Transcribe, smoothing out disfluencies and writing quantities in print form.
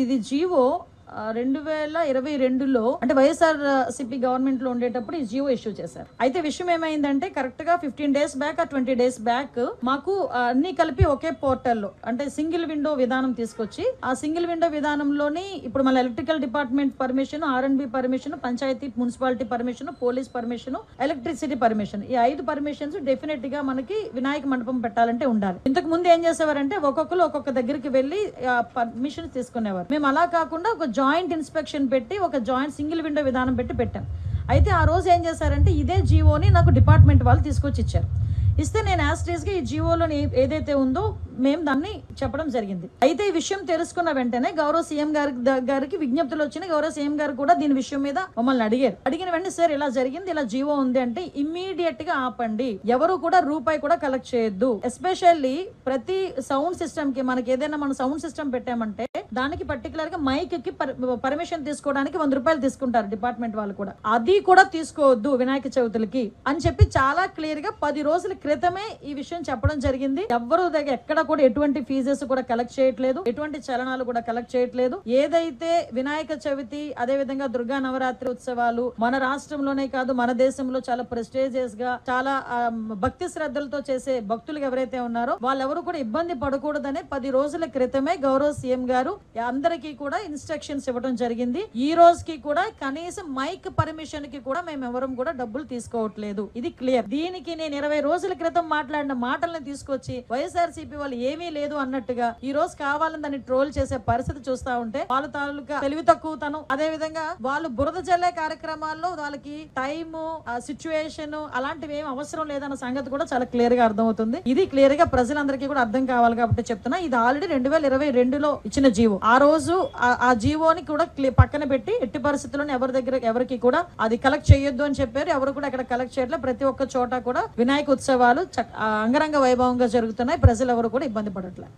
ఇది జీవో 2022లో అంటే YSR CP government లో ఉండేటప్పుడు ఈ జియో ఇష్యూ చేశారు. అయితే విషయం ఏమైందంటే కరెక్ట్ గా 15 days బ్యాక్ 20 days బ్యాక్ మాకు అన్ని కలిపి ఒకే పోర్టల్లో అంటే సింగిల్ విండో విధానం తీసుకొచ్చి ఆ సింగిల్ విండో విధానంలోని ఇప్పుడు మన electrical department permission, R&B permission, panchayati municipality permission, police permission, electricity permission, ఈ 5 పర్మిషన్స్ డెఫినెట్ గా మనకి వినాయక మండపం పెట్టాలంటే ఉండాలి. ఇంతకు ముందు ఏం చేసేవారంటే ఒక్కొక్కరు ఒక్కొక్క దగ్గరికి వెళ్లి పర్మిషన్ తీసుకునేవారు. మేము అలా కాకుండా ఒక జాయింట్ ఇన్స్పెక్షన్ పెట్టి ఒక జాయింట్ సింగిల్ విండో విధానం పెట్టాం. అయితే ఆ రోజు ఏం చేశారంటే ఇదే జీవోని నాకు డిపార్ట్మెంట్ వాళ్ళు తీసుకొచ్చి ఇచ్చారు. ఇస్తే నేను యాస్ట్రీస్ గా ఈ జీవోలో ఏదైతే ఉందో మేము దాన్ని చెప్పడం జరిగింది. అయితే ఈ విషయం తెలుసుకున్న వెంటనే గౌరవ సీఎం గారికి విజ్ఞప్తులు వచ్చినాయి. గౌరవ సీఎం గారు కూడా దీని విషయం మీద మమ్మల్ని అడిగిన వెంటనే సార్ ఇలా జరిగింది, ఇలా జీవో ఉంది అంటే ఇమ్మీడియట్ గా ఆపండి, ఎవరు కూడా రూపాయి కూడా కలెక్ట్ చేయొద్దు. ఎస్పెషల్లీ ప్రతి సౌండ్ సిస్టమ్ కి మనకి ఏదైనా మనం సౌండ్ సిస్టమ్ పెట్టామంటే దానికి పర్టికులర్ గా మైక్ కి పర్మిషన్ తీసుకోవడానికి 100 రూపాయలు తీసుకుంటారు డిపార్ట్మెంట్ వాళ్ళు కూడా. అది కూడా తీసుకోవద్దు వినాయక చవితులకి అని చెప్పి చాలా క్లియర్ గా 10 రోజుల క్రితమే ఈ విషయం చెప్పడం జరిగింది. ఎవరు దగ్గర ఎక్కడ కూడా ఎటువంటి ఫీజెస్ కూడా కలెక్ట్ చేయట్లేదు, ఎటువంటి చలనాలు కూడా కలెక్ట్ చేయట్లేదు. ఏదైతే వినాయక చవితి అదే విధంగా దుర్గా నవరాత్రి ఉత్సవాలు మన రాష్ట్రంలోనే కాదు మన దేశంలో చాలా ప్రెస్టేజియస్ గా చాలా భక్తి శ్రద్ధలతో చేసే భక్తులు ఎవరైతే ఉన్నారో వాళ్ళెవరు కూడా ఇబ్బంది పడకూడదనే 10 రోజుల క్రితమే గౌరవ సీఎం గారు అందరికీ కూడా ఇన్స్ట్రక్షన్స్ ఇవ్వడం జరిగింది. ఈ రోజుకి కూడా కనీసం మైక్ పర్మిషన్ కి కూడా మేము ఎవరం కూడా డబ్బులు తీసుకోవట్లేదు. ఇది క్లియర్. దీనికి నేను 20 రోజుల క్రితం మాట్లాడిన మాటల్ని తీసుకొచ్చి వైఎస్ఆర్సీపీ వాళ్ళు ఏమీ లేదు అన్నట్టుగా ఈ రోజు కావాలని దాన్ని ట్రోల్ చేసే పరిస్థితి చూస్తా ఉంటే వాళ్ళ తాలూకా తెలివి తక్కువతనం, అదే విధంగా వాళ్ళు బురద జల్లే కార్యక్రమాల్లో వాళ్ళకి టైము సిచ్యువేషన్ అలాంటివి ఏం అవసరం లేదన్న సంగతి కూడా చాలా క్లియర్ గా అర్థమవుతుంది. ఇది క్లియర్ గా ప్రజలందరికీ కూడా అర్థం కావాలి కాబట్టి చెప్తున్నా. ఇది ఆల్రెడీ 2022లో ఇచ్చిన జీవో. ఆ రోజు ఆ జీవోని కూడా పక్కన పెట్టి ఎట్టి పరిస్థితుల్లో ఎవరికి కూడా అది కలెక్ట్ చేయొద్దు అని చెప్పారు. ఎవరు కూడా అక్కడ కలెక్ట్ చేయట్లేదు. ప్రతి ఒక్క చోట కూడా వినాయక ఉత్సవాలు అంగరంగ వైభవంగా జరుగుతున్నాయి. ప్రజలు ఎవరు కూడా ఇబ్బంది పడట్లేదు.